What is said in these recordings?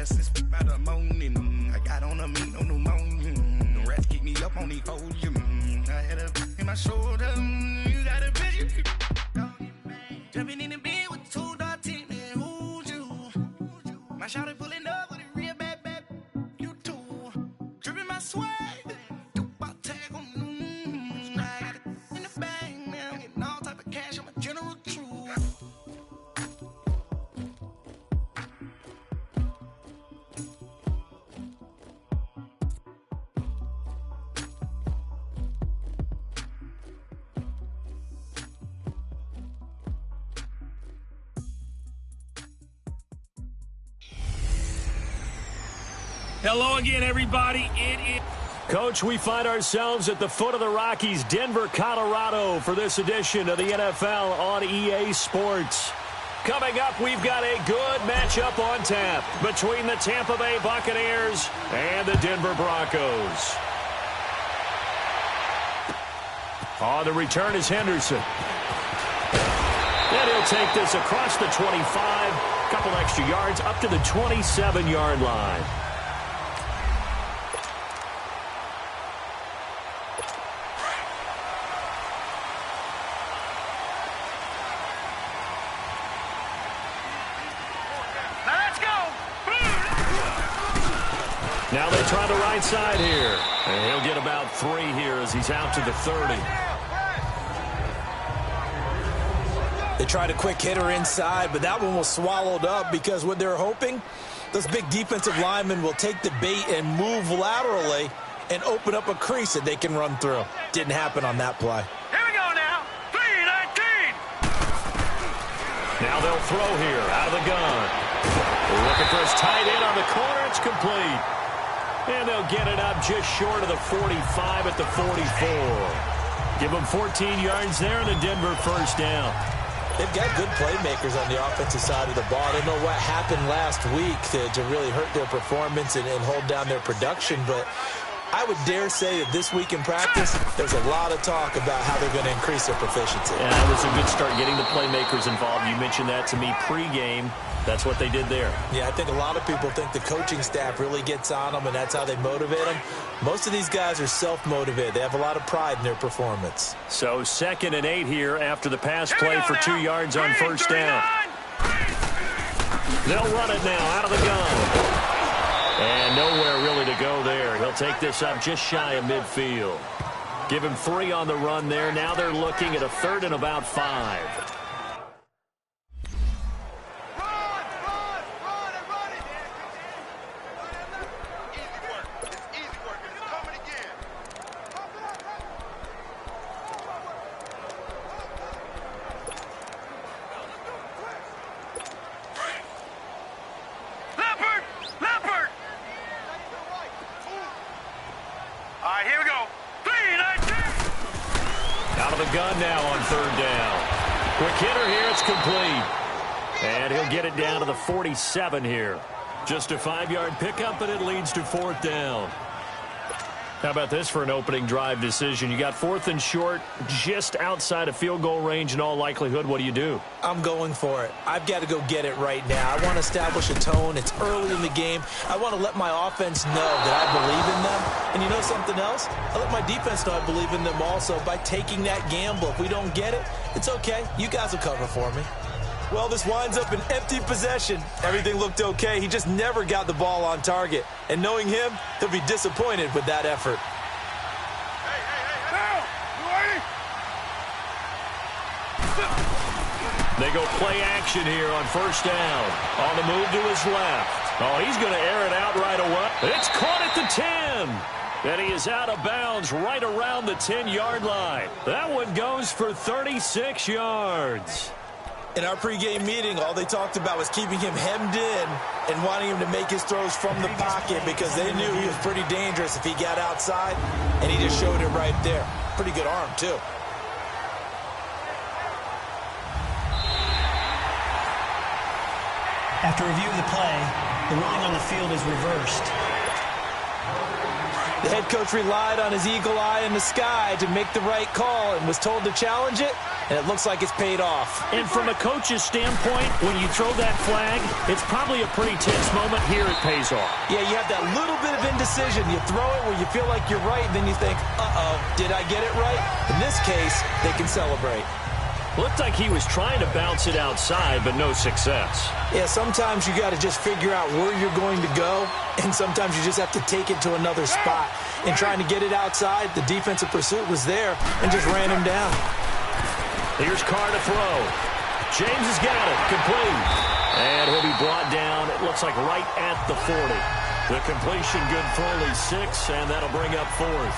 ever since by the morning. I got on a meat, no pneumonia. The rats keep me up on the podium. I had a in my shoulder. You got a vision. Jumping in the bed with 2 dark teeth, man. Who's you? My shawty pulling up with a real bad, you too. Dripping my swag. Hello again, everybody. Coach, we find ourselves at the foot of the Rockies, Denver, Colorado, for this edition of the NFL on EA Sports. Coming up, we've got a good matchup on tap between the Tampa Bay Buccaneers and the Denver Broncos. On the return is Henderson. And he'll take this across the 25, a couple extra yards, up to the 27-yard line. Now they try the right side here. And he'll get about 3 here as he's out to the 30. They tried a quick hitter inside, but that one was swallowed up because what they're hoping, those big defensive linemen will take the bait and move laterally and open up a crease that they can run through. Didn't happen on that play. Here we go now. 3-19. Now they'll throw here out of the gun. Looking for his tight end on the corner. It's complete. And they'll get it up just short of the 45 at the 44. Give them 14 yards there and a Denver first down. They've got good playmakers on the offensive side of the ball. I don't know what happened last week to really hurt their performance and hold down their production, but I would dare say that this week in practice, there's a lot of talk about how they're going to increase their proficiency. Yeah, that was a good start getting the playmakers involved. You mentioned that to me pregame. That's what they did there. Yeah, I think a lot of people think the coaching staff really gets on them, and that's how they motivate them. Most of these guys are self-motivated. They have a lot of pride in their performance. So 2nd and 8 here after the pass play for 2 yards on first down. They'll run it now out of the gun. And nowhere really to go there. He'll take this up just shy of midfield. Give him 3 on the run there. Now they're looking at a 3rd and about 5. Gun now on 3rd down. Quick hitter here. It's complete. And he'll get it down to the 47 here. Just a 5-yard pickup, and it leads to 4th down. How about this for an opening drive decision? You got 4th and short, just outside of field goal range in all likelihood. What do you do? I'm going for it. I've got to go get it right now. I want to establish a tone. It's early in the game. I want to let my offense know that I believe in them. And you know something else? I let my defense know I believe in them also by taking that gamble. If we don't get it, it's okay. You guys will cover for me. Well, this winds up an empty possession. Everything looked okay. He just never got the ball on target. And knowing him, he'll be disappointed with that effort. They go play action here on first down. On the move to his left. Oh, he's going to air it out right away. It's caught at the 10. And he is out of bounds right around the 10-yard line. That one goes for 36 yards. In our pregame meeting, all they talked about was keeping him hemmed in and wanting him to make his throws from the pocket because they knew he was pretty dangerous if he got outside, and he just showed it right there. Pretty good arm, too. After reviewing the play, the ruling on the field is reversed. The head coach relied on his eagle eye in the sky to make the right call and was told to challenge it, and it looks like it's paid off. And from a coach's standpoint, when you throw that flag, it's probably a pretty tense moment. Here it pays off. Yeah, you have that little bit of indecision. You throw it where you feel like you're right, and then you think, uh-oh, did I get it right? In this case, they can celebrate. Looked like he was trying to bounce it outside, but no success. Yeah, sometimes you got to just figure out where you're going to go, and sometimes you just have to take it to another spot. In trying to get it outside, the defensive pursuit was there and just ran him down. Here's Carr to throw. James has got it. Complete. And he'll be brought down, it looks like right at the 40. The completion good for only 6, and that'll bring up 4th.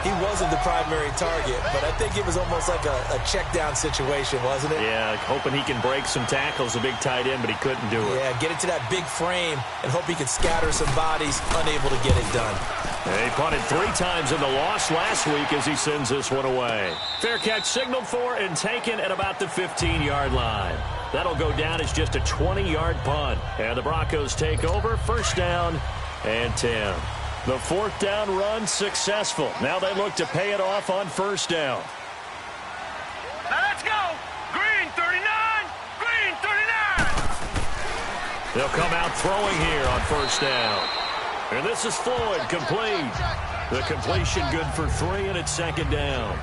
He wasn't the primary target, but I think it was almost like a check-down situation, wasn't it? Yeah, hoping he can break some tackles, a big tight end, but he couldn't do it. Yeah, get it to that big frame and hope he could scatter some bodies, unable to get it done. He punted 3 times in the loss last week as he sends this one away. Fair catch signaled for and taken at about the 15-yard line. That'll go down as just a 20-yard punt. And the Broncos take over, first down and 10. The 4th down run successful. Now they look to pay it off on first down. Now let's go. Green 39. Green 39. They'll come out throwing here on first down. And this is Floyd, complete. The completion good for 3, and it's second down.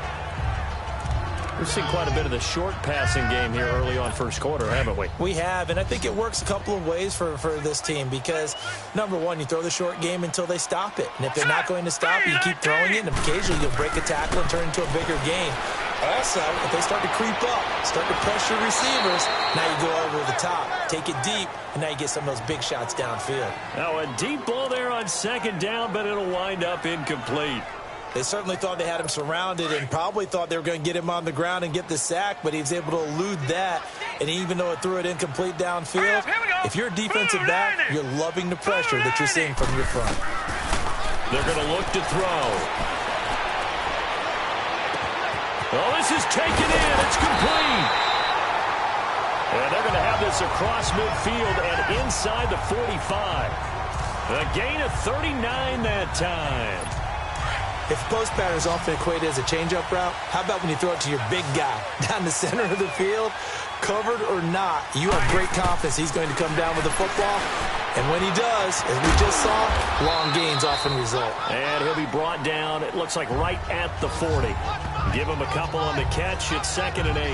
We've seen quite a bit of the short passing game here early on first quarter, haven't we? We have, and I think it works a couple of ways for this team because, number one, you throw the short game until they stop it. And if they're not going to stop it, you keep throwing it, and occasionally you'll break a tackle and turn it into a bigger gain. Also, if they start to creep up, start to pressure receivers, now you go over the top, take it deep, and now you get some of those big shots downfield. Now a deep ball there on second down, but it'll wind up incomplete. They certainly thought they had him surrounded and probably thought they were going to get him on the ground and get the sack, but he was able to elude that. And even though it threw it incomplete downfield, if you're a defensive back, you're loving the pressure that you're seeing from your front. They're going to look to throw. Oh, this is taken in. It's complete. And they're going to have this across midfield and inside the 45. A gain of 39 that time. If post pattern is often equated as a change-up route, how about when you throw it to your big guy down the center of the field? Covered or not, you have great confidence he's going to come down with the football. And when he does, as we just saw, long gains often result. And he'll be brought down, it looks like right at the 40. Give him a couple on the catch. It's 2nd and 8.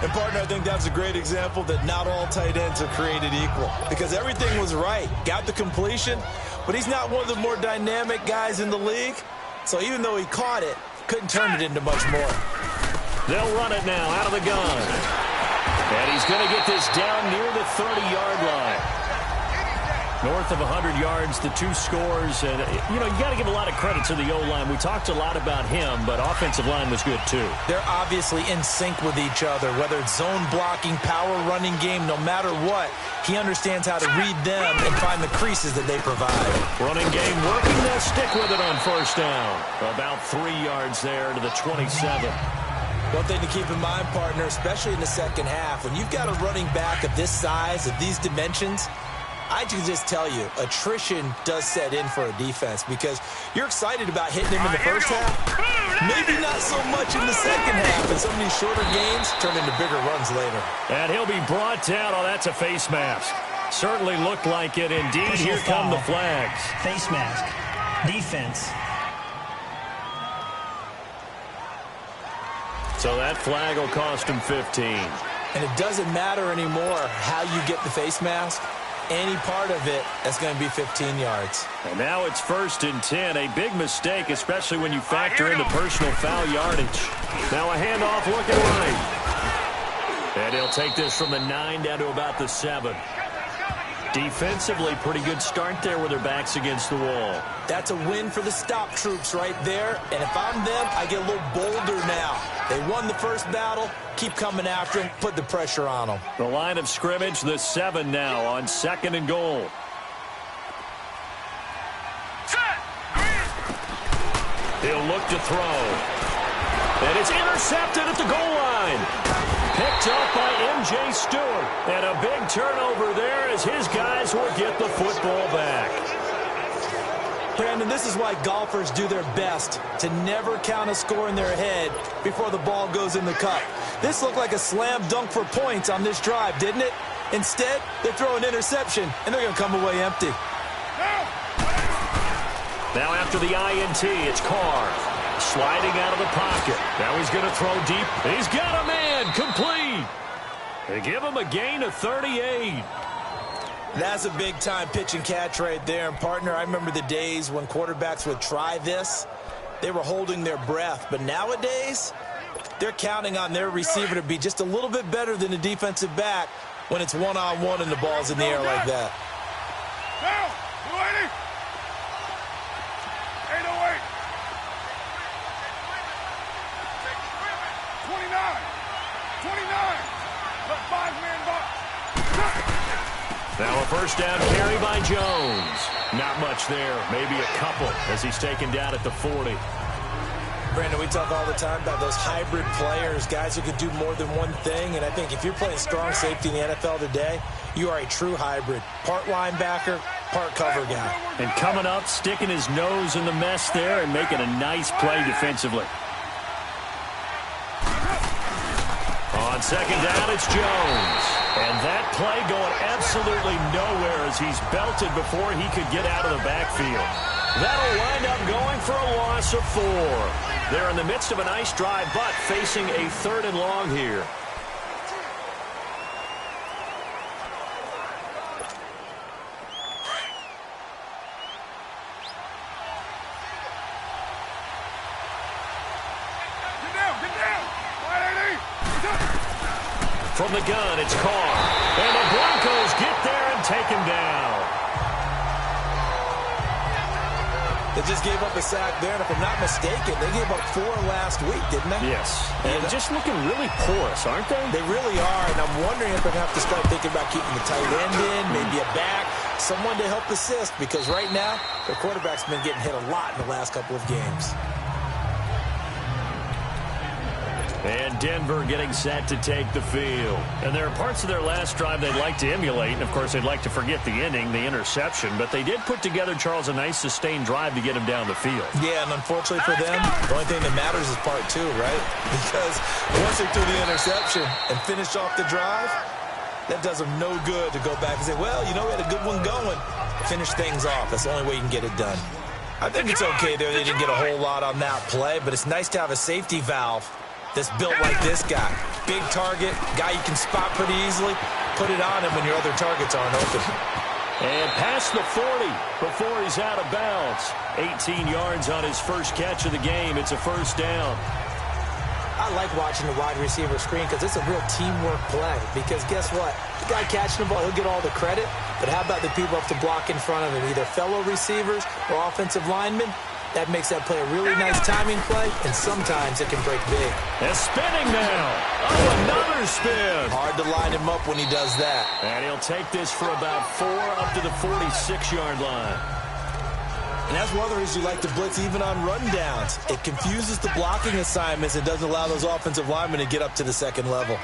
And, partner, I think that's a great example that not all tight ends are created equal. Because everything was right. Got the completion, but he's not one of the more dynamic guys in the league. So even though he caught it, couldn't turn it into much more. They'll run it now out of the gun. And he's going to get this down near the 30-yard line. North of 100 yards, the 2 scores. And, you got to give a lot of credit to the O-line. We talked a lot about him, but offensive line was good, too. They're obviously in sync with each other, whether it's zone blocking, power running game, no matter what. He understands how to read them and find the creases that they provide. Running game working. They'll stick with it on first down. About 3 yards there to the 27. One thing to keep in mind, partner, especially in the second half, when you've got a running back of this size, of these dimensions, I can just tell you, attrition does set in for a defense because you're excited about hitting him in the first half. Maybe not so much in the second half, and some of these shorter gains turn into bigger runs later. And he'll be brought down. Oh, that's a face mask. Certainly looked like it. Indeed, here come the flags. Face mask. Defense. So that flag will cost him 15. And it doesn't matter anymore how you get the face mask. Any part of it, that's going to be 15 yards. And now it's 1st and 10. A big mistake, especially when you factor in the personal foul yardage. Now a handoff looking right. And he'll take this from the 9 down to about the 7. Defensively, pretty good start there with their backs against the wall. That's a win for the stop troops right there. And if I'm them, I get a little bolder now. They won the first battle. Keep coming after them. Put the pressure on them. The line of scrimmage, the 7 now on 2nd and goal. He'll look to throw. And it's intercepted at the goal line. Picked up by M.J. Stewart. And a big turnover there as his guys will get the football back. Brandon, this is why golfers do their best to never count a score in their head before the ball goes in the cup. This looked like a slam dunk for points on this drive, didn't it? Instead, they throw an interception, and they're going to come away empty. Now after the INT, it's Carr. Sliding out of the pocket. Now he's going to throw deep. He's got a man. Complete. They give him a gain of 38. That's a big-time pitch and catch right there. And, partner, I remember the days when quarterbacks would try this. They were holding their breath. But nowadays, they're counting on their receiver to be just a little bit better than the defensive back when it's one-on-one and the ball's in the air like that. Down, 280. 808. 29. Let 5-man box. Now a first down carry by Jones. Not much there. Maybe a couple as he's taken down at the 40. Brandon, we talk all the time about those hybrid players, guys who can do more than one thing. And I think if you're playing strong safety in the NFL today, you are a true hybrid. Part linebacker, part cover guy. And coming up, sticking his nose in the mess there and making a nice play defensively. On second down, it's Jones. And that play going absolutely nowhere as he's belted before he could get out of the backfield. That'll wind up going for a loss of 4. They're in the midst of a nice drive, but facing a 3rd and long here. Get down. 180. From the gun, it's Carr. And the Broncos get there and take him down. They just gave up a sack there, and if I'm not mistaken, they gave up 4 last week, didn't they? Yes. And just looking really porous, aren't they? They really are, and I'm wondering if they're going to have to start thinking about keeping the tight end in, maybe a back, someone to help assist, because right now, their quarterback's been getting hit a lot in the last couple of games. And Denver getting set to take the field. And there are parts of their last drive they'd like to emulate. And, of course, they'd like to forget the ending, the interception. But they did put together, Charles, a nice sustained drive to get him down the field. Yeah, and unfortunately for them, the only thing that matters is part 2, right? Because once they threw the interception and finished off the drive, that does them no good to go back and say, well, you know, we had a good one going. Finish things off. That's the only way you can get it done. I think it's okay there. They didn't get a whole lot on that play, but it's nice to have a safety valve that's built like this guy. Big target, guy you can spot pretty easily. Put it on him when your other targets aren't open. And past the 40 before he's out of bounds. 18 yards on his first catch of the game. It's a first down. I like watching the wide receiver screen because it's a real teamwork play. Because guess what? The guy catching the ball, he'll get all the credit. But how about the people up to block in front of him? Either fellow receivers or offensive linemen. That makes that play a really nice timing play, and sometimes it can break big. And spinning now. Oh, another spin. Hard to line him up when he does that. And he'll take this for about 4 up to the 46-yard line. And that's one of the reasons you like to blitz even on rundowns. It confuses the blocking assignments and doesn't allow those offensive linemen to get up to the second level.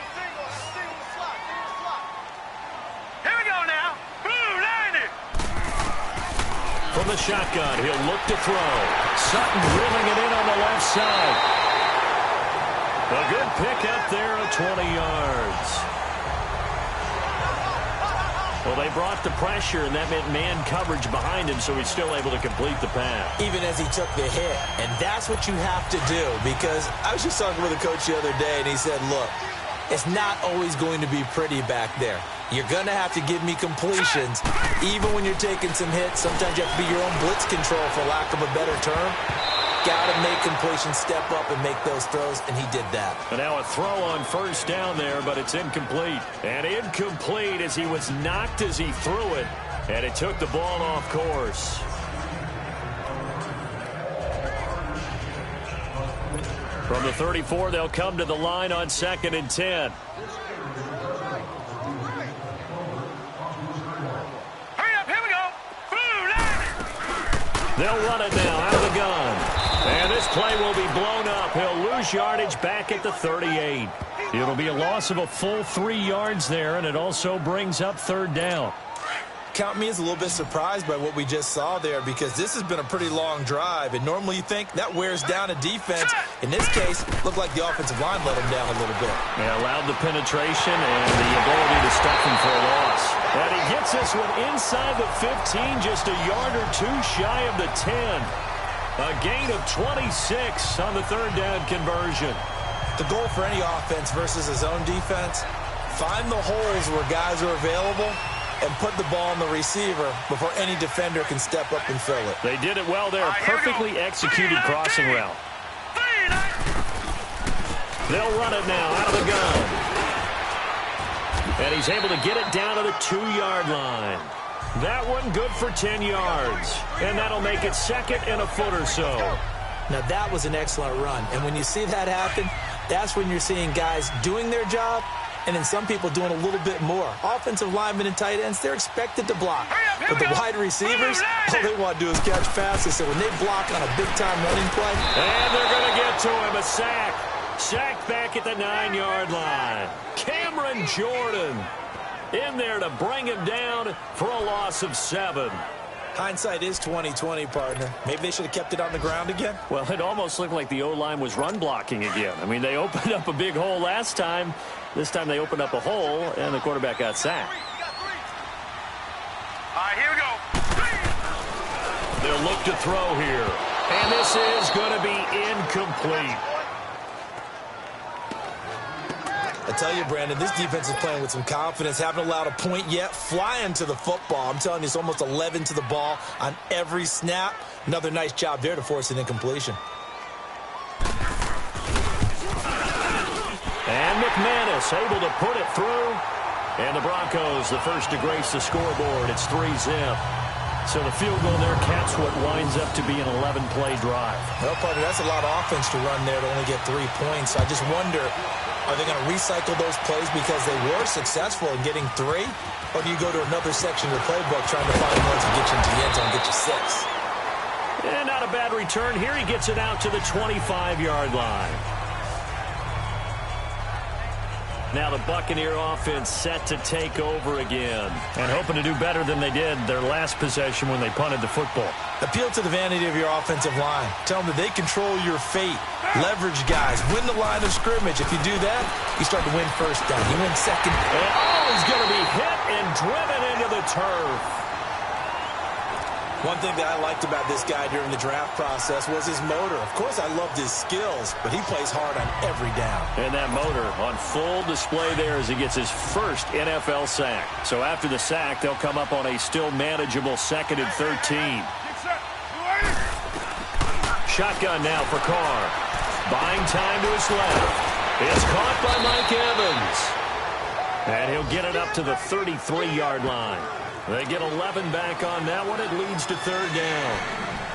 From the shotgun, he'll look to throw. Sutton reeling it in on the left side. A good pick up there at 20 yards. Well, they brought the pressure, and that meant man coverage behind him, so he's still able to complete the pass. Even as he took the hit. And that's what you have to do, because I was just talking with a coach the other day, and he said, look, it's not always going to be pretty back there. You're going to have to give me completions. Even when you're taking some hits, sometimes you have to be your own blitz control, for lack of a better term. Got to make completions, step up and make those throws, and he did that. And now a throw on first down there, but it's incomplete. And incomplete as he was knocked as he threw it, and it took the ball off course. From the 34, they'll come to the line on 2nd and 10. They'll run it now out of the gun. And this play will be blown up. He'll lose yardage back at the 38. It'll be a loss of a full 3 yards there, and it also brings up 3rd down. count me as a little bit surprised by what we just saw there, because this has been a pretty long drive, and normally you think that wears down a defense. In this case, looked like the offensive line let him down a little bit. Yeah, allowed the penetration and the ability to stuff him for a loss. And he gets this one inside the 15, just a yard or two shy of the 10. A gain of 26 on the third down conversion. The goal for any offense versus his own defense, find the holes where guys are available and put the ball on the receiver before any defender can step up and fill it. They did it well there. Perfectly executed crossing route. They'll run it now out of the gun. And he's able to get it down to the 2-yard line. That one good for 10 yards. And that'll make it second and a foot or so. Now that was an excellent run. And when you see that happen, that's when you're seeing guys doing their job and then some people doing a little bit more. Offensive linemen and tight ends, they're expected to block. But the wide receivers, all they want to do is catch passes. So when they block on a big-time running play. And they're going to get to him. A sack. Sacked back at the 9-yard line. Cameron Jordan in there to bring him down for a loss of 7. Hindsight is 20/20, partner. Maybe they should have kept it on the ground again. Well, it almost looked like the O-line was run blocking again. I mean, they opened up a big hole last time. This time they opened up a hole, and the quarterback got sacked. All right, here we go. They'll look to throw here. And this is going to be incomplete. I tell you, Brandon, this defense is playing with some confidence. Haven't allowed a point yet. Flying to the football. I'm telling you, it's almost 11 to the ball on every snap. Another nice job there to force an incompletion. And McManus able to put it through. And the Broncos, the first to grace the scoreboard. It's 3-zip. So the field goal there caps what winds up to be an 11-play drive. Well, partner, that's a lot of offense to run there to only get 3 points. I just wonder, are they going to recycle those plays because they were successful in getting 3? Or do you go to another section of the playbook trying to find ones that get you into the end zone and get you 6? And not a bad return. Here he gets it out to the 25-yard line. Now the Buccaneer offense set to take over again and hoping to do better than they did their last possession when they punted the football. Appeal to the vanity of your offensive line. Tell them that they control your fate. Leverage guys. Win the line of scrimmage. If you do that, you start to win first down. You win second. And, oh, he's going to be hit and driven into the turf. One thing that I liked about this guy during the draft process was his motor. Of course, I loved his skills, but he plays hard on every down. And that motor on full display there as he gets his first NFL sack. So after the sack, they'll come up on a still manageable 2nd and 13. Shotgun now for Carr. Buying time to his left. It's caught by Mike Evans. And he'll get it up to the 33-yard line. They get 11 back on that one. It leads to 3rd down.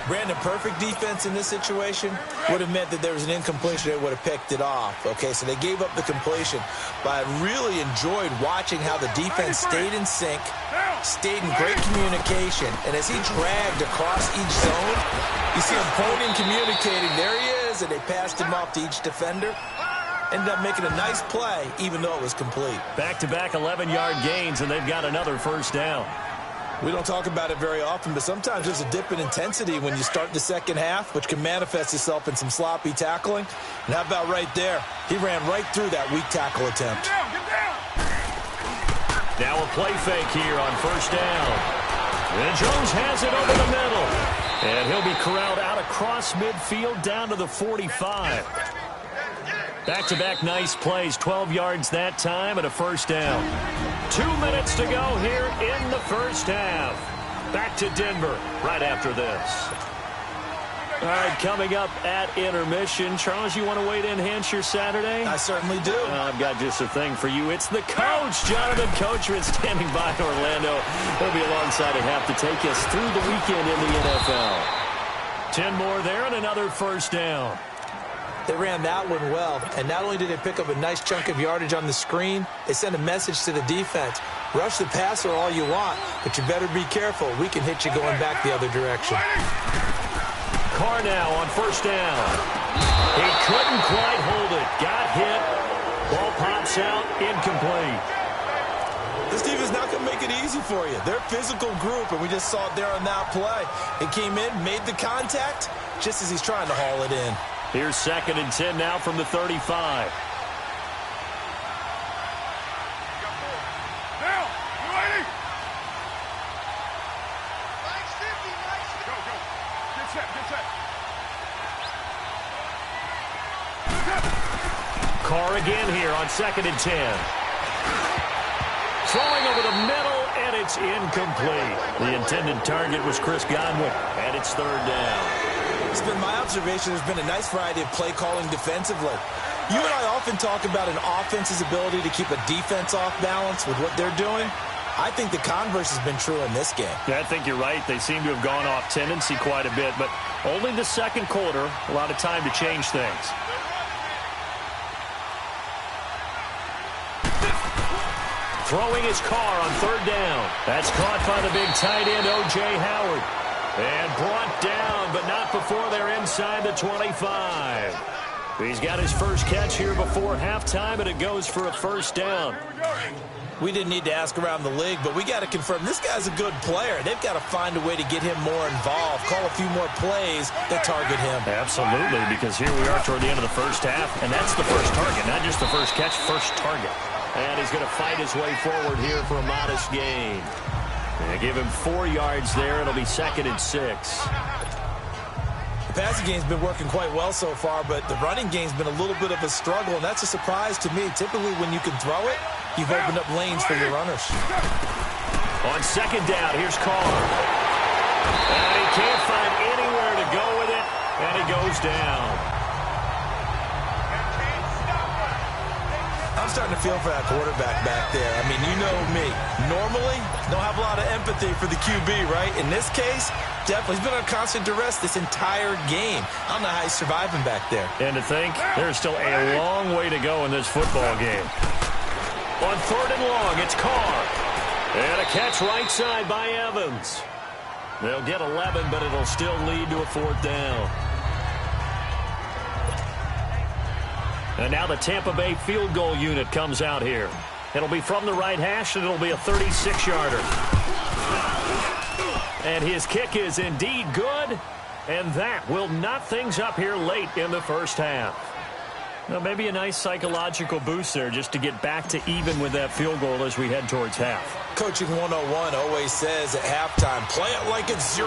Brandon, perfect defense in this situation would have meant that there was an incompletion. They would have picked it off. Okay, so they gave up the completion. But I really enjoyed watching how the defense stayed in sync, stayed in great communication. And as he dragged across each zone, you see him pointing, communicating. There he is, and they passed him off to each defender. Ended up making a nice play, even though it was complete. Back-to-back 11-yard gains, and they've got another 1st down. We don't talk about it very often, but sometimes there's a dip in intensity when you start the second half, which can manifest itself in some sloppy tackling. And how about right there? He ran right through that weak tackle attempt. Now a play fake here on 1st down. And Jones has it over the middle. And he'll be corralled out across midfield down to the 45. Back-to-back nice plays, 12 yards that time and a 1st down. 2 minutes to go here in the 1st half. Back to Denver right after this. All right, coming up at intermission. Charles, you want to wait in Hampshire Saturday? I certainly do. I've got just a thing for you. It's the coach, Jonathan Coachman, standing by in Orlando. He'll be alongside at half to take us through the weekend in the NFL. 10 more there and another 1st down. They ran that one well, and not only did they pick up a nice chunk of yardage on the screen, they sent a message to the defense. Rush the passer all you want, but you better be careful. We can hit you going back the other direction. Carr now on 1st down. He couldn't quite hold it. Got hit. Ball pops out. Incomplete. This defense is not going to make it easy for you. They're a physical group, and we just saw it there on that play. It came in, made the contact, just as he's trying to haul it in. Here's 2nd and 10 now from the 35. Carr again here on 2nd and 10. Throwing over the middle, and it's incomplete. The intended target was Chris Godwin, and it's 3rd down. It's been my observation there's been a nice variety of play calling defensively. You and I often talk about an offense's ability to keep a defense off balance with what they're doing. I think the converse has been true in this game. Yeah, I think you're right. They seem to have gone off tendency quite a bit, but only the 2nd quarter, a lot of time to change things. Throwing his Carr on 3rd down. That's caught by the big tight end, O.J. Howard. And brought down, but not before they're inside the 25. He's got his first catch here before halftime, and it goes for a 1st down. We didn't need to ask around the league, but we got to confirm this guy's a good player. They've got to find a way to get him more involved, call a few more plays that target him. Absolutely, because here we are toward the end of the first half, and that's the first target, not just the first catch, first target. And he's going to fight his way forward here for a modest gain. They give him 4 yards there. It'll be 2nd and 6. The passing game's been working quite well so far, but the running game's been a little bit of a struggle, and that's a surprise to me. Typically, when you can throw it, you've opened up lanes for your runners. On 2nd down, here's Carr. And he can't find anywhere to go with it, and he goes down. I'm starting to feel for that quarterback back there. I mean, you know me. Normally, don't have a lot of empathy for the QB, right? In this case, definitely. He's been under constant duress this entire game. I don't know how he's surviving back there. And to think, there's still a long way to go in this football game. On 3rd and long, it's Carr. And a catch right side by Evans. They'll get 11, but it'll still lead to a 4th down. And now the Tampa Bay field goal unit comes out here. It'll be from the right hash, and it'll be a 36-yarder. And his kick is indeed good, and that will knot things up here late in the first half. Now, maybe a nice psychological boost there just to get back to even with that field goal as we head towards half. Coaching 101 always says at halftime, play it like it's 0-0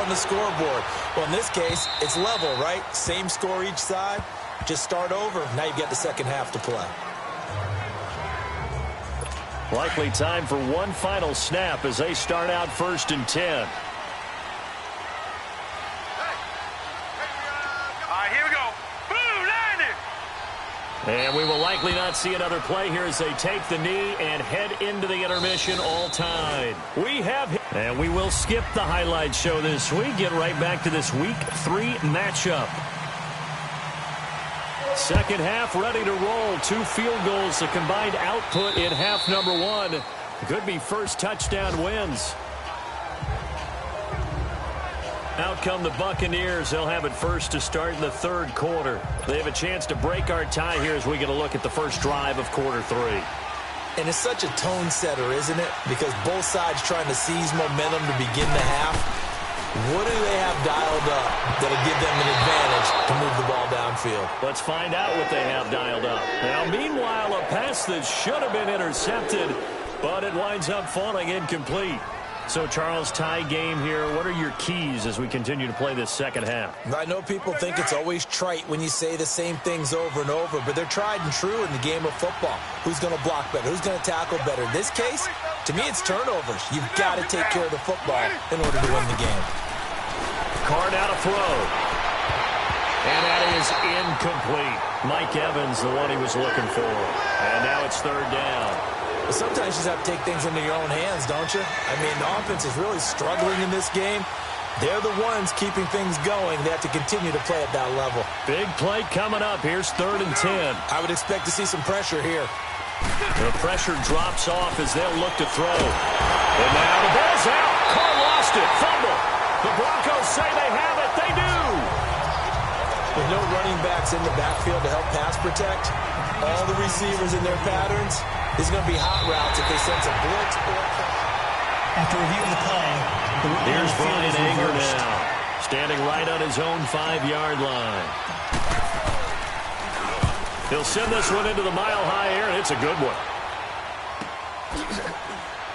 on the scoreboard. Well, in this case, it's level, right? Same score each side. Just start over. Now you've got the second half to play. Likely time for one final snap as they start out 1st and 10. All right, here we go. Boom, landed. And we will likely not see another play here as they take the knee and head into the intermission all tied. And we will skip the highlight show this week. Get right back to this Week 3 matchup. Second half ready to roll. 2 field goals, the combined output in half number 1. Could be first touchdown wins. Out come the Buccaneers. They'll have it first to start in the 3rd quarter. They have a chance to break our tie here as we get a look at the first drive of quarter 3. And it's such a tone setter, isn't it? Because both sides trying to seize momentum to begin the half. What do they have dialed up that'll give them an advantage to move the ball downfield? Let's find out what they have dialed up. Now, meanwhile, a pass that should have been intercepted, but it winds up falling incomplete. So, Charles, tie game here. What are your keys as we continue to play this second half? I know people think it's always trite when you say the same things over and over, but they're tried and true in the game of football. Who's going to block better? Who's going to tackle better? In this case, to me, it's turnovers. You've got to take care of the football in order to win the game. Carr out of throw. And that is incomplete. Mike Evans, the one he was looking for. And now it's 3rd down. But sometimes you just have to take things into your own hands, don't you? I mean, the offense is really struggling in this game. They're the ones keeping things going. They have to continue to play at that level. Big play coming up. Here's 3rd and 10. I would expect to see some pressure here. The pressure drops off as they'll look to throw. And now the ball's out. Carr lost it. Fumble. The Broncos say they have it. They do. With no running backs in the backfield to help pass protect, all the receivers in their patterns, These are going to be hot routes if they sense a blitz or... After reviewing the play, the ruling on Here's the field Brian is Anger reversed. now, standing right on his own 5-yard line. He'll send this one into the mile-high air, and it's a good one.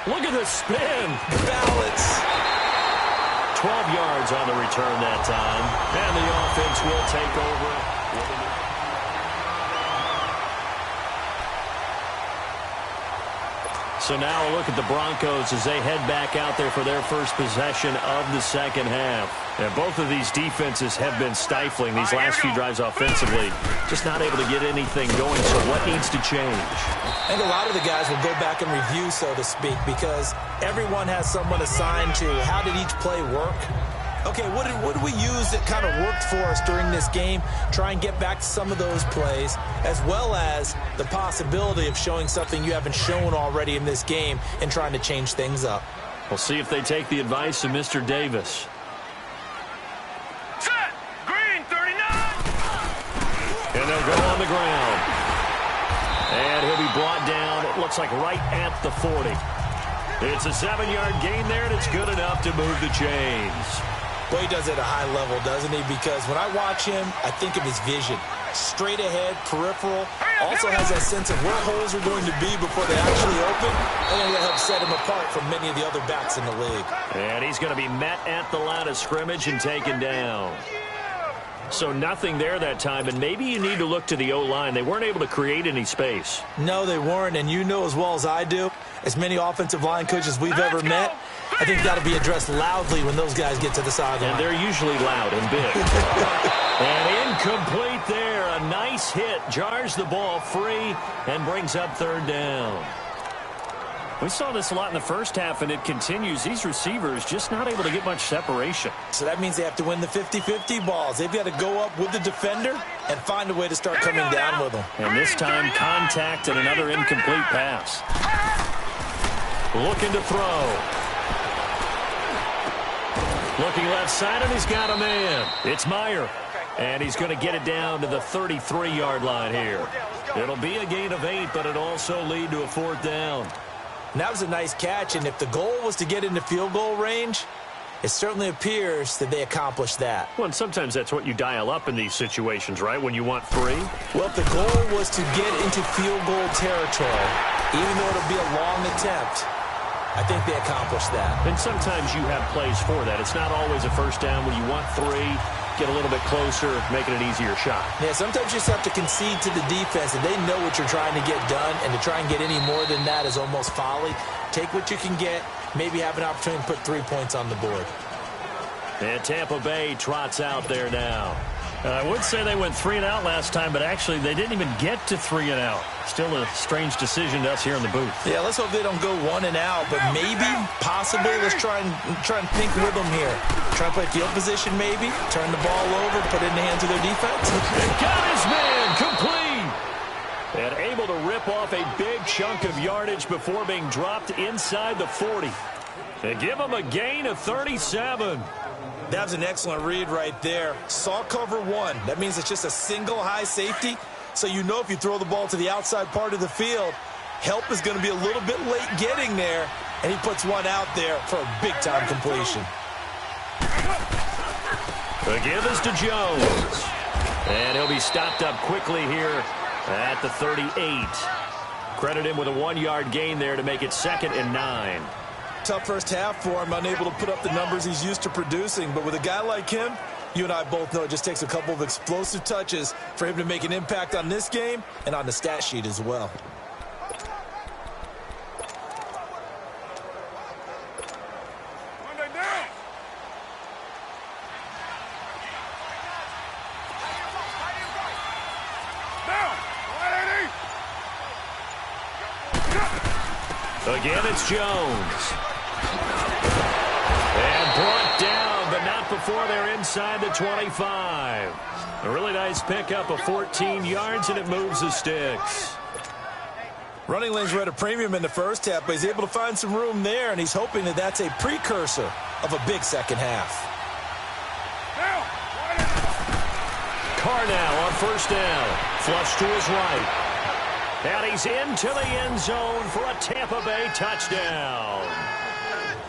Look at the spin. Balance. 12 yards on the return that time. And the offense will take over. So now a look at the Broncos as they head back out there for their first possession of the second half. And both of these defenses have been stifling these last few drives offensively. Just not able to get anything going, so what needs to change? I think a lot of the guys will go back and review, so to speak, because everyone has someone assigned to how did each play work. Okay, what did we use that kind of worked for us during this game? Try and get back to some of those plays, as well as the possibility of showing something you haven't shown already in this game and trying to change things up. We'll see if they take the advice of Mr. Davis. Set! Green, 39! And they'll go on the ground. And he'll be brought down, it looks like right at the 40. It's a 7-yard gain there, and it's good enough to move the chains. Well, he does it at a high level, doesn't he? Because when I watch him, I think of his vision. Straight ahead, peripheral. Also has that sense of where holes are going to be before they actually open. I think that helps set him apart from many of the other backs in the league. And he's going to be met at the line of scrimmage and taken down. So nothing there that time, and maybe you need to look to the O-line. They weren't able to create any space. No, they weren't, and you know as well as I do, as many offensive line coaches we've ever met, I think that'll be addressed loudly when those guys get to the sideline. And they're usually loud and big. And incomplete there. A nice hit. Jars the ball free and brings up third down. We saw this a lot in the first half, and it continues. These receivers just not able to get much separation. So that means they have to win the 50-50 balls. They've got to go up with the defender and find a way to start coming down with them. And this time, contact and another incomplete pass. Looking to throw. Looking left side, and he's got a man. It's Meyer. And he's going to get it down to the 33-yard line here. It'll be a gain of 8, but it'll also lead to a fourth down. And that was a nice catch, and if the goal was to get into field goal range, it certainly appears that they accomplished that. Well, and sometimes that's what you dial up in these situations, right, when you want free? Well, if the goal was to get into field goal territory, even though it'll be a long attempt, I think they accomplished that. And sometimes you have plays for that. It's not always a first down when you want 3, get a little bit closer, make it an easier shot. Yeah, sometimes you just have to concede to the defense, and they know what you're trying to get done, and to try and get any more than that is almost folly. Take what you can get, maybe have an opportunity to put 3 points on the board. And Tampa Bay trots out there now. I would say they went 3 and out last time, but actually they didn't even get to 3 and out. Still a strange decision to us here in the booth. Yeah, let's hope they don't go 1 and out, but maybe, possibly, let's try and think with them here. Try and play field position maybe, turn the ball over, put it in the hands of their defense. And got his man complete. And able to rip off a big chunk of yardage before being dropped inside the 40. And give him a gain of 37. That was an excellent read right there. Saw cover 1. That means it's just a single high safety. So you know if you throw the ball to the outside part of the field, help is going to be a little bit late getting there. And he puts one out there for a big-time completion. The give is to Jones. And he'll be stopped up quickly here at the 38. Credit him with a 1-yard gain there to make it 2nd and 9. Tough first half for him, unable to put up the numbers he's used to producing. But with a guy like him, you and I both know it just takes a couple of explosive touches for him to make an impact on this game and on the stat sheet as well. Again, it's Jones. And brought down, but not before they're inside the 25. A really nice pickup of 14 yards, and it moves the sticks. Running lanes were at a premium in the first half, but he's able to find some room there, and he's hoping that that's a precursor of a big second half. Carr now on first down. Flush to his right. And he's into the end zone for a Tampa Bay touchdown.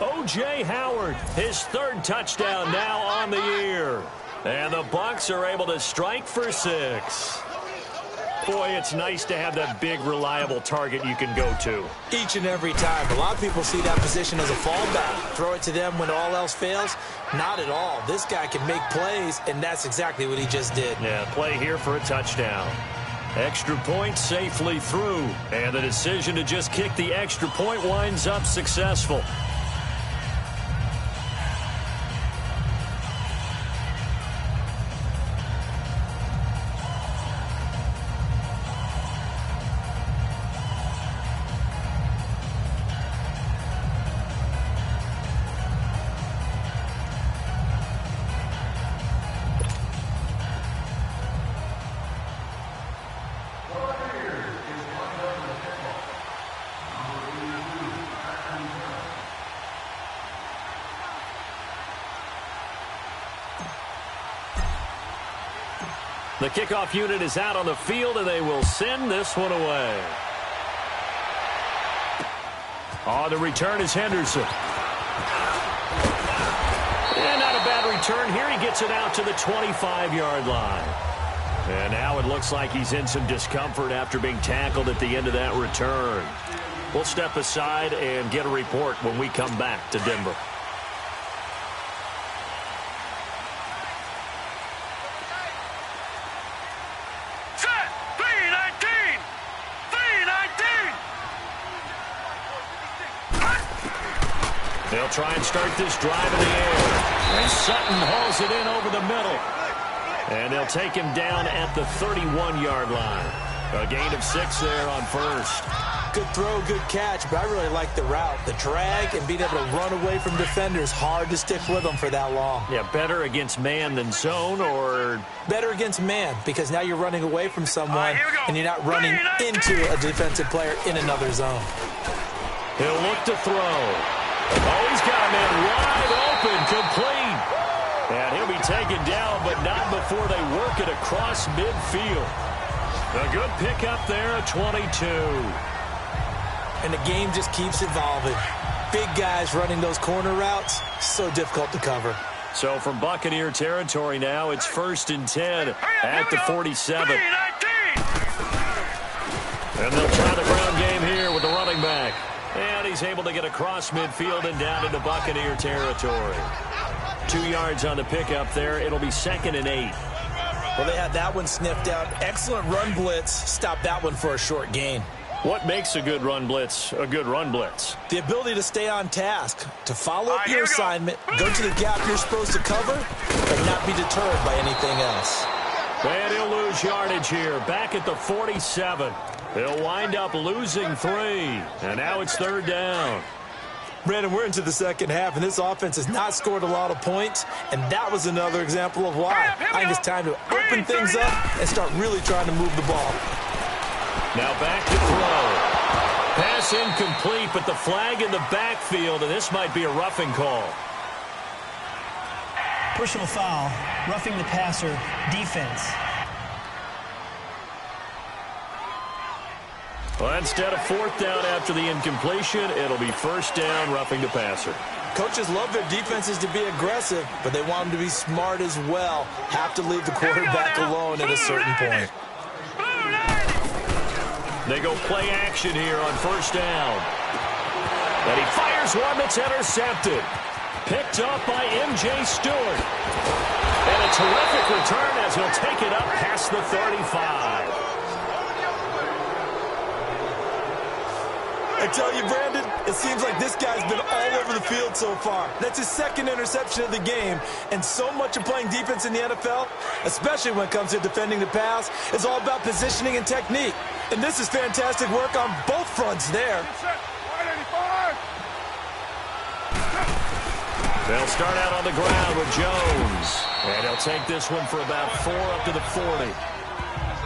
O.J. Howard, his third touchdown now on the year. And the Bucs are able to strike for 6. Boy, it's nice to have that big, reliable target you can go to. Each and every time. A lot of people see that position as a fallback. Throw it to them when all else fails. Not at all. This guy can make plays, and that's exactly what he just did. Yeah, play here for a touchdown. Extra point safely through. And the decision to just kick the extra point winds up successful. The kickoff unit is out on the field, and they will send this one away. On the return is Henderson. And not a bad return here. He gets it out to the 25-yard line. And now it looks like he's in some discomfort after being tackled at the end of that return. We'll step aside and get a report when we come back to Denver. They'll try and start this drive in the air. And Sutton hauls it in over the middle. And they'll take him down at the 31-yard line. A gain of 6 there on first. Good throw, good catch, but I really like the route. The drag and being able to run away from defenders. Hard to stick with them for that long. Yeah, better against man than zone, or? Better against man, because now you're running away from someone and you're not running into a defensive player in another zone. He'll look to throw. Oh, he's got a man wide open, complete. And he'll be taken down, but not before they work it across midfield. A good pickup there at 22. And the game just keeps evolving. Big guys running those corner routes, so difficult to cover. So from Buccaneer territory now, it's 1st and 10 at the 47. And they'll try the ground game here with the running back. And he's able to get across midfield and down into Buccaneer territory. 2 yards on the pickup there. It'll be 2nd and 8. Well, they had that one sniffed out. Excellent run blitz. Stop that one for a short gain. What makes a good run blitz a good run blitz? The ability to stay on task, to follow up your assignment, go to the gap you're supposed to cover, and not be deterred by anything else. And he'll lose yardage here. Back at the 47. He'll wind up losing 3. And now it's 3rd down. Brandon, we're into the second half, and this offense has not scored a lot of points, and that was another example of why. I think it's time to open things up and start really trying to move the ball. Now back to throw. Pass incomplete, but the flag in the backfield, and this might be a roughing call. Personal foul, roughing the passer, defense. Well, instead of 4th down after the incompletion, it'll be 1st down, roughing the passer. Coaches love their defenses to be aggressive, but they want them to be smart as well. Have to leave the quarterback alone at a certain point. They go play action here on 1st down. And he fires one that's intercepted. Picked up by M.J. Stewart. And a terrific return as he'll take it up past the 35. I tell you, Brandon, it seems like this guy's been all over the field so far. That's his 2nd interception of the game. And so much of playing defense in the NFL, especially when it comes to defending the pass, is all about positioning and technique. And this is fantastic work on both fronts there. They'll start out on the ground with Jones. And he'll take this one for about 4 up to the 40.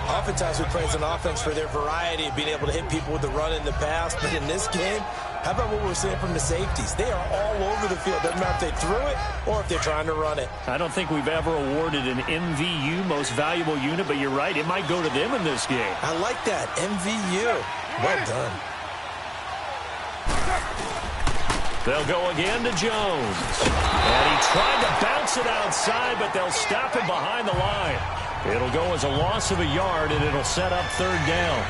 Oftentimes we praise an offense for their variety of being able to hit people with the run and the pass, but in this game, How about what we're seeing from the safeties? They are all over the field. Doesn't matter if they threw it or if they're trying to run it. I don't think we've ever awarded an MVU, most valuable unit, but you're right. It might go to them in this game. I like that. MVU. Well done. They'll go again to Jones. And he tried to bounce it outside, but they'll stop him behind the line. It'll go as a loss of a yard, and it'll set up third down.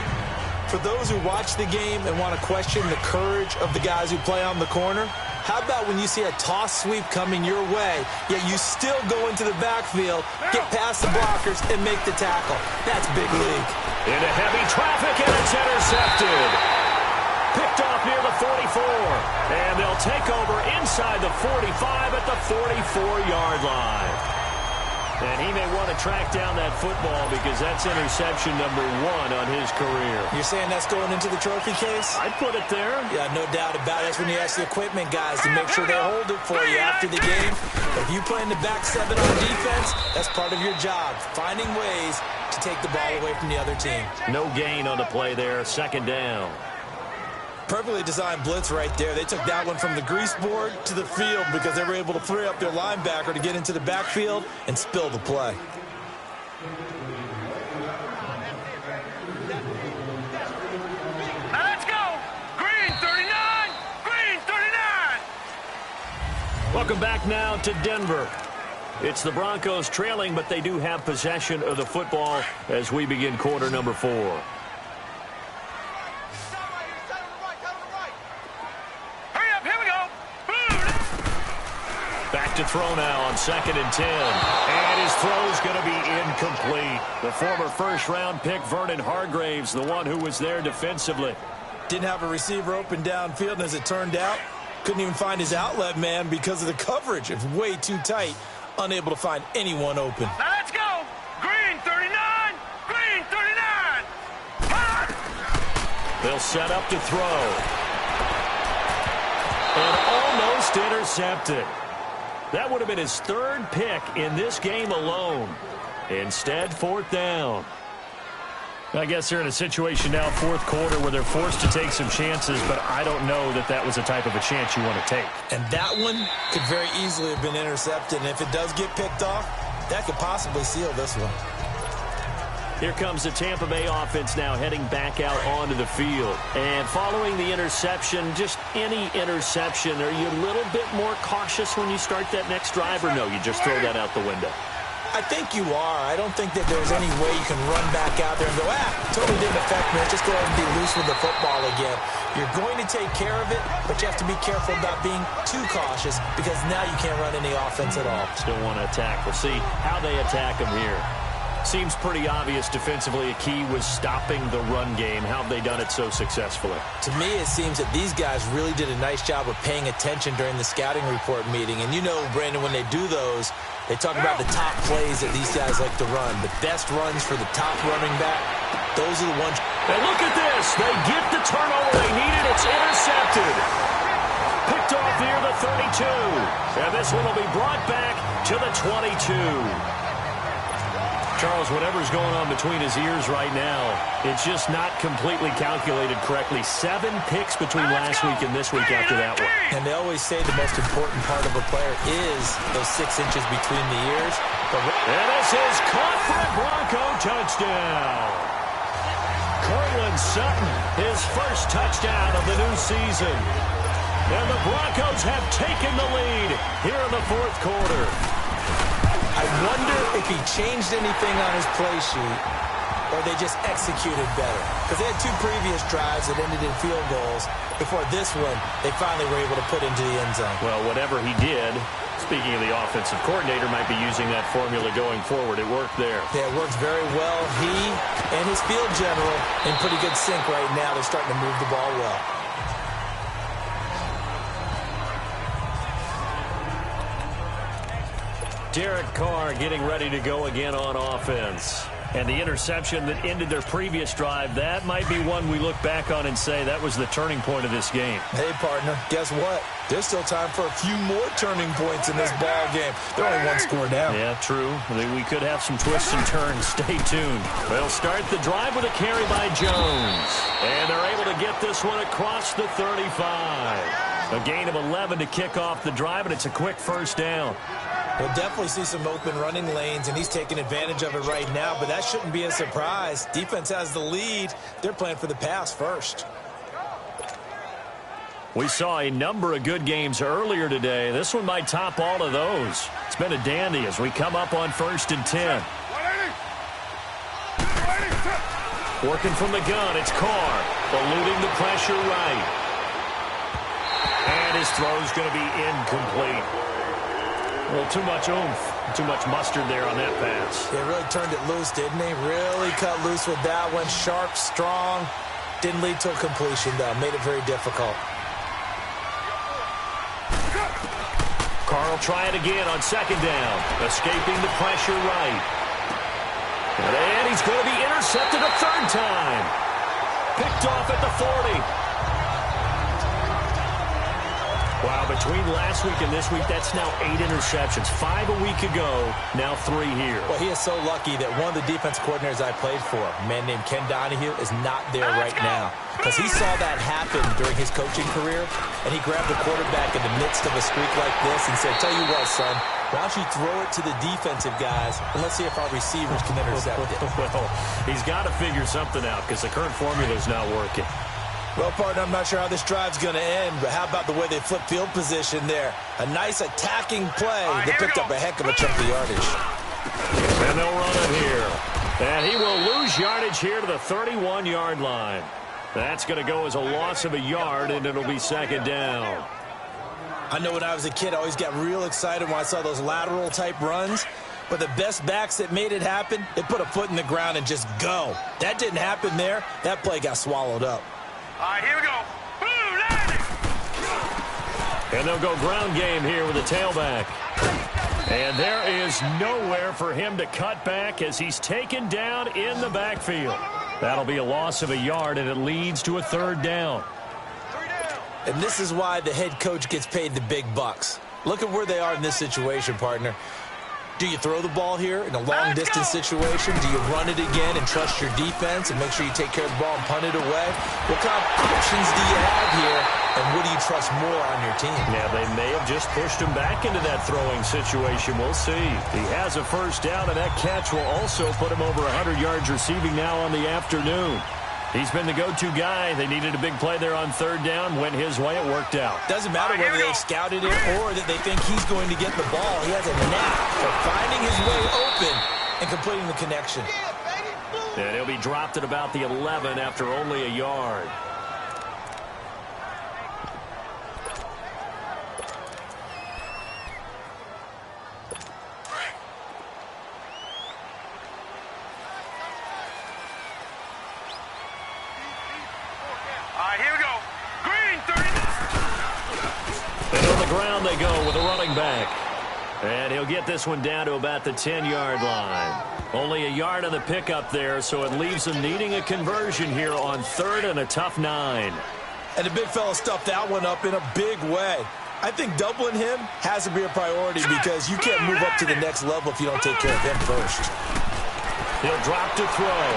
For those who watch the game and want to question the courage of the guys who play on the corner, how about when you see a toss sweep coming your way, yet you still go into the backfield, get past the blockers, and make the tackle? That's big league. Into heavy traffic, and it's intercepted. Picked off near the 44. And they'll take over inside the 45 at the 44-yard line. And he may want to track down that football because that's interception number 1 on his career. You're saying that's going into the trophy case? I'd put it there. Yeah, no doubt about it. That's when you ask the equipment guys to make sure they hold it for you after the game. But if you play in the back 7 on defense, that's part of your job, finding ways to take the ball away from the other team. No gain on the play there, second down. Perfectly designed blitz right there. They took that one from the grease board to the field because they were able to free up their linebacker to get into the backfield and spill the play. Now let's go. Green 39. Green 39. Welcome back now to Denver. It's the Broncos trailing, but they do have possession of the football as we begin quarter number 4. Back to throw now on 2nd and 10. And his throw's going to be incomplete. The former first-round pick, Vernon Hargraves, the one who was there defensively. Didn't have a receiver open downfield, and as it turned out, couldn't even find his outlet man because of the coverage. It's way too tight, unable to find anyone open. Now let's go. Green 39. Green 39. Hot. They'll set up to throw. And almost intercepted. That would have been his 3rd pick in this game alone. Instead, 4th down. I guess they're in a situation now, 4th quarter, where they're forced to take some chances, but I don't know that that was the type of a chance you want to take. And that one could very easily have been intercepted, and if it does get picked off, that could possibly seal this one. Here comes the Tampa Bay offense now heading back out onto the field. And following the interception, just any interception, are you a little bit more cautious when you start that next drive, or no, you just throw that out the window? I think you are. I don't think that there's any way you can run back out there and go, totally didn't affect me. Let's just go ahead and be loose with the football again. You're going to take care of it, but you have to be careful about being too cautious because now you can't run any offense at all. Still want to attack. We'll see how they attack him here. Seems pretty obvious defensively a key was stopping the run game. How have they done it so successfully? To me, it seems that these guys really did a nice job of paying attention during the scouting report meeting. And you know, Brandon, when they do those, they talk about the top plays that these guys like to run. The best runs for the top running back, those are the ones. And look at this. They get the turnover they needed. It's intercepted. Picked off near the 32. And this one will be brought back to the 22. Charles, whatever's going on between his ears right now, it's just not completely calculated correctly. 7 picks between last week and this week after that one. And they always say the most important part of a player is those 6 inches between the ears. And this is caught for a Bronco touchdown. Cortland Sutton, his first touchdown of the new season. And the Broncos have taken the lead here in the 4th quarter. I wonder if he changed anything on his play sheet or they just executed better. Because they had 2 previous drives that ended in field goals. Before this one, they finally were able to put into the end zone. Well, whatever he did, speaking of the offensive coordinator, might be using that formula going forward. It worked there. Yeah, it works very well. He and his field general in pretty good sync right now. They're starting to move the ball well. Derek Carr getting ready to go again on offense. And the interception that ended their previous drive, that might be one we look back on and say that was the turning point of this game. Hey, partner, guess what? There's still time for a few more turning points in this ball game. They're only one score down. Yeah, true. We could have some twists and turns. Stay tuned. They'll start the drive with a carry by Jones. And they're able to get this one across the 35. A gain of 11 to kick off the drive, and it's a quick first down. We'll definitely see some open running lanes, and he's taking advantage of it right now, but that shouldn't be a surprise. Defense has the lead. They're playing for the pass first. We saw a number of good games earlier today. This one might top all of those. It's been a dandy as we come up on 1st and 10. Working from the gun, it's Carr. Eluding the pressure right. And his throw's going to be incomplete. A little too much oomph, too much mustard there on that pass. They really turned it loose, didn't they? Really cut loose with that one. Sharp, strong. Didn't lead to a completion, though. Made it very difficult. Carr will try it again on 2nd down. Escaping the pressure right. And he's going to be intercepted a 3rd time. Picked off at the 40. Wow, between last week and this week, that's now 8 interceptions. 5 a week ago, now 3 here. Well, he is so lucky that one of the defense coordinators I played for, a man named Ken Donahue, is not there right now. Because he saw that happen during his coaching career, and he grabbed the quarterback in the midst of a streak like this and said, tell you what, son, why don't you throw it to the defensive guys, and let's see if our receivers can intercept it. Well, he's got to figure something out because the current formula is not working. Well, partner, I'm not sure how this drive's going to end, but how about the way they flip field position there? A nice attacking play. They picked up a heck of a chunk of yardage. And they'll run it here. And he will lose yardage here to the 31-yard line. That's going to go as a loss of a yard, and it'll be 2nd down. I know when I was a kid, I always got real excited when I saw those lateral-type runs. But the best backs that made it happen, they put a foot in the ground and just go. That didn't happen there. That play got swallowed up. All right, here we go. And they'll go ground game here with a tailback. And there is nowhere for him to cut back as he's taken down in the backfield. That'll be a loss of a yard, and it leads to a 3rd down. And this is why the head coach gets paid the big bucks. Look at where they are in this situation, partner. Do you throw the ball here in a long-distance situation? Do you run it again and trust your defense and make sure you take care of the ball and punt it away? What kind of options do you have here, and what do you trust more on your team? Yeah, they may have just pushed him back into that throwing situation. We'll see. He has a 1st down, and that catch will also put him over 100 yards receiving now on the afternoon. He's been the go-to guy. They needed a big play there on 3rd down. Went his way. It worked out. Doesn't matter whether they've scouted it or that they think he's going to get the ball. He has a knack for finding his way open and completing the connection. And he'll be dropped at about the 11 after only a yard. Ground they go with a running back. And he'll get this one down to about the 10-yard line. Only a yard on the pickup there, so it leaves them needing a conversion here on 3rd and a tough 9. And the big fella stuffed that one up in a big way. I think doubling him has to be a priority because you can't move up to the next level if you don't take care of him first. He'll drop to throw.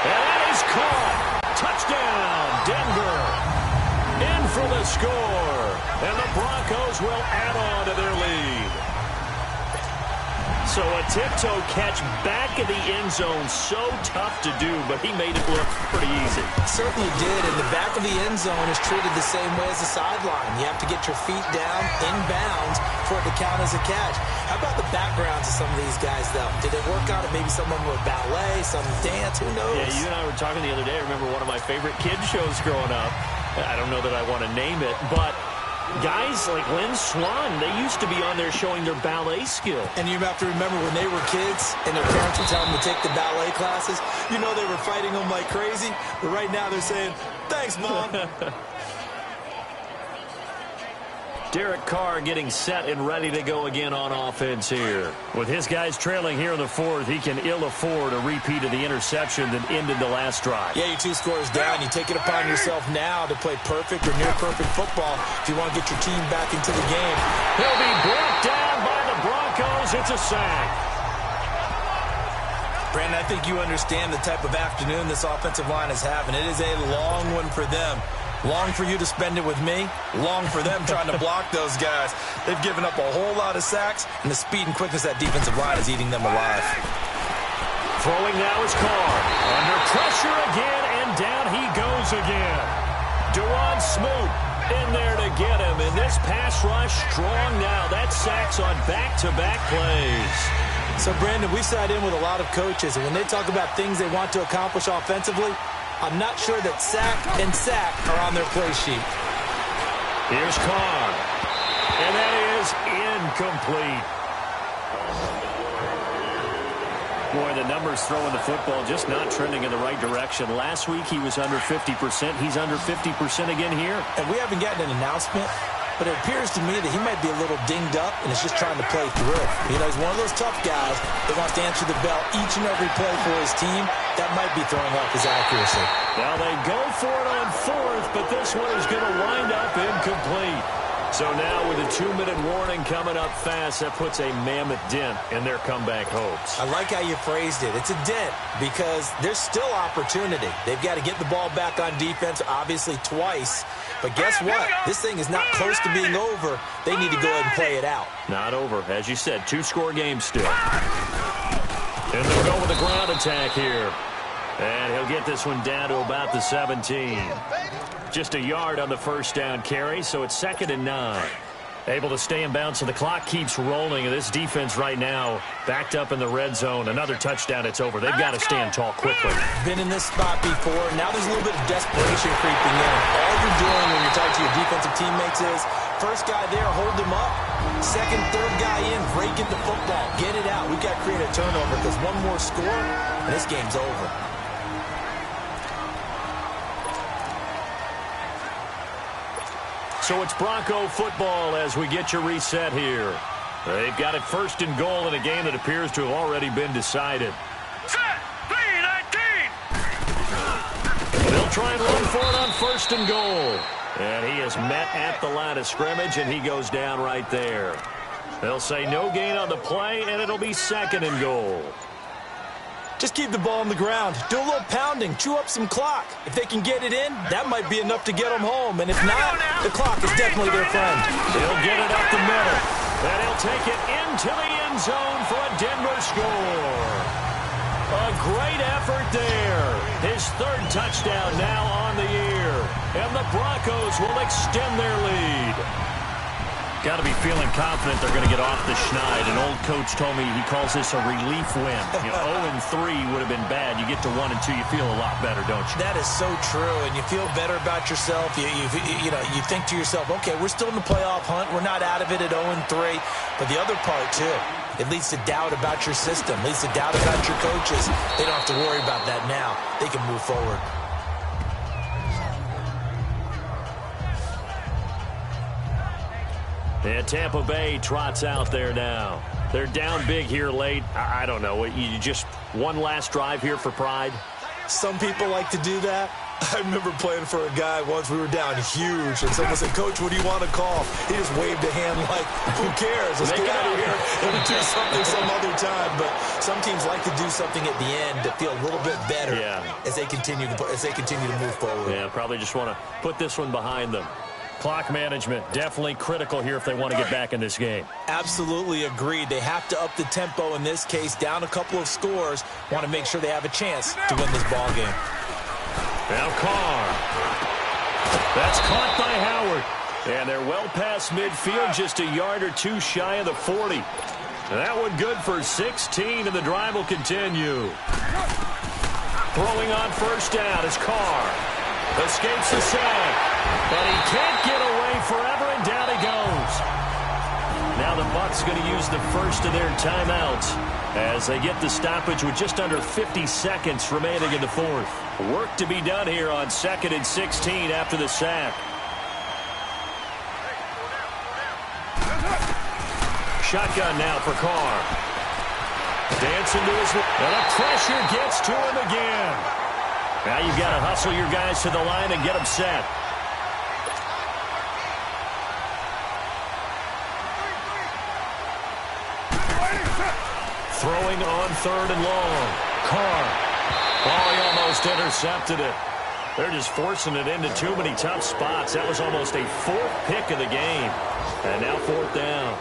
And that is caught. Touchdown, Denver. In for the score. And the Broncos will add on to their lead. So a tiptoe catch back in the end zone, so tough to do, but he made it look pretty easy. Certainly did, and the back of the end zone is treated the same way as the sideline. You have to get your feet down in bounds for it to count as a catch. How about the backgrounds of some of these guys, though? Did it work out? Maybe some of them were ballet, some dance, who knows? Yeah, you and I were talking the other day. I remember one of my favorite kids shows growing up. I don't know that I want to name it, but guys like Lynn Swan, they used to be on there showing their ballet skill. And you have to remember when they were kids and their parents would tell them to take the ballet classes, you know they were fighting them like crazy. But right now they're saying, thanks, Mom. Derek Carr getting set and ready to go again on offense here. With his guys trailing here in the fourth, he can ill afford a repeat of the interception that ended the last drive. Yeah, you're 2 scores down. You take it upon yourself now to play perfect or near-perfect football if you want to get your team back into the game. He'll be brought down by the Broncos. It's a sack. Brandon, I think you understand the type of afternoon this offensive line is having. It is a long one for them. Long for you to spend it with me. Long for them trying to block those guys. They've given up a whole lot of sacks, and the speed and quickness of that defensive line is eating them alive. Throwing now is Carr. Under pressure again, and down he goes again. Dewan Smoot in there to get him, and this pass rush strong now. That sack's on back-to-back plays. So, Brandon, we sat in with a lot of coaches, and when they talk about things they want to accomplish offensively, I'm not sure that sack and sack are on their play sheet. Here's Carr. And that is incomplete. Boy, the numbers throwing the football just not trending in the right direction. Last week he was under 50%. He's under 50% again here. And we haven't gotten an announcement, but it appears to me that he might be a little dinged up and is just trying to play through. You know, he's one of those tough guys that wants to answer the bell each and every play for his team. That might be throwing off his accuracy. Now they go for it on fourth, but this one is going to wind up incomplete. So now with a 2-minute warning coming up fast, that puts a mammoth dent in their comeback hopes. I like how you phrased it. It's a dent because there's still opportunity. They've got to get the ball back on defense, obviously twice. But guess what? This thing is not close to being over. They need to go ahead and play it out. Not over. As you said, 2-score game still. And they'll go with a ground attack here. And he'll get this one down to about the 17. Just a yard on the first down carry, so it's 2nd and 9. Able to stay in bounds, so the clock keeps rolling. And this defense right now backed up in the red zone. Another touchdown, it's over. They've got to stand tall quickly. Been in this spot before. Now there's a little bit of desperation creeping in. All you're doing when you're talking to your defensive teammates is, first guy there, hold him up. Second, third guy in, break the football. Get it out. We've got to create a turnover because one more score, and this game's over. So it's Bronco football as we get you reset here. They've got it 1st and goal in a game that appears to have already been decided. Set, 3-19. They'll try and run for it on 1st and goal. And he is met at the line of scrimmage, and he goes down right there. They'll say no gain on the play, and it'll be 2nd and goal. Just keep the ball on the ground. Do a little pounding. Chew up some clock. If they can get it in, that might be enough to get them home. And if not, the clock is definitely their friend. He'll get it up the middle. And he'll take it into the end zone for a Denver score. A great effort there. His 3rd touchdown now on the year. And the Broncos will extend their lead. Got to be feeling confident they're going to get off the schneid. An old coach told me he calls this a relief win. 0-3 would have been bad. You get to 1-2, you feel a lot better, don't you? That is so true, and you feel better about yourself. You think to yourself, okay, we're still in the playoff hunt. We're not out of it at 0-3. But the other part, too, it leads to doubt about your system, leads to doubt about your coaches. They don't have to worry about that now. They can move forward. And Tampa Bay trots out there now. They're down big here late. I don't know. You just one last drive here for pride? Some people like to do that. I remember playing for a guy once. We were down huge, and someone said, "Coach, what do you want to call?" He just waved a hand like, "Who cares? Let's get out of here and do something some other time." But some teams like to do something at the end to feel a little bit better as they continue to move forward. Yeah, probably just want to put this one behind them. Clock management, definitely critical here if they want to get back in this game. Absolutely agreed. They have to up the tempo in this case, down a couple of scores. Want to make sure they have a chance to win this ball game. Now Carr. That's caught by Howard. And they're well past midfield, just a yard or two shy of the 40. That one good for 16, and the drive will continue. Throwing on 1st down is Carr. Escapes the sack, but he can't get away forever, and down he goes. Now the Bucs going to use the first of their timeouts as they get the stoppage with just under 50 seconds remaining in the 4th. Work to be done here on 2nd and 16 after the sack. shotgun now for Carr. Dancing to his... And the pressure gets to him again. Now you've got to hustle your guys to the line and get them set. Throwing on 3rd and long. Carr. Oh, he almost intercepted it. They're just forcing it into too many tough spots. That was almost a 4th pick of the game. And now 4th down.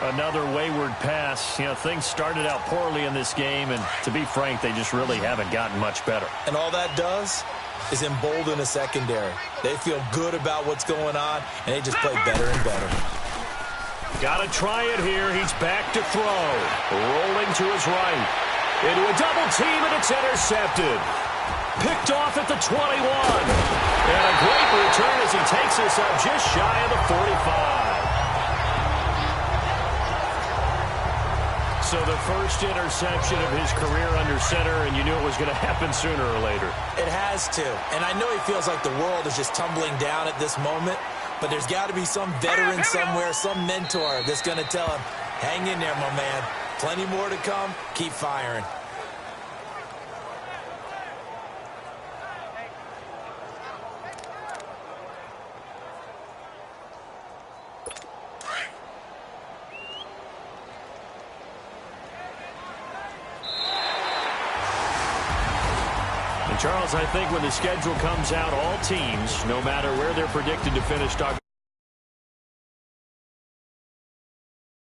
Another wayward pass. You know, things started out poorly in this game, and to be frank, they just really haven't gotten much better. And all that does is embolden the secondary. They feel good about what's going on, and they just play better and better. Got to try it here. He's back to throw. Rolling to his right. Into a double team, and it's intercepted. Picked off at the 21. And a great return as he takes us up just shy of the 45. So the first interception of his career under center, and you knew it was going to happen sooner or later. It has to. And I know he feels like the world is just tumbling down at this moment, but there's got to be some veteran somewhere, some mentor that's going to tell him, hang in there, my man. Plenty more to come. Keep firing. Charles, I think when the schedule comes out, all teams, no matter where they're predicted to finish,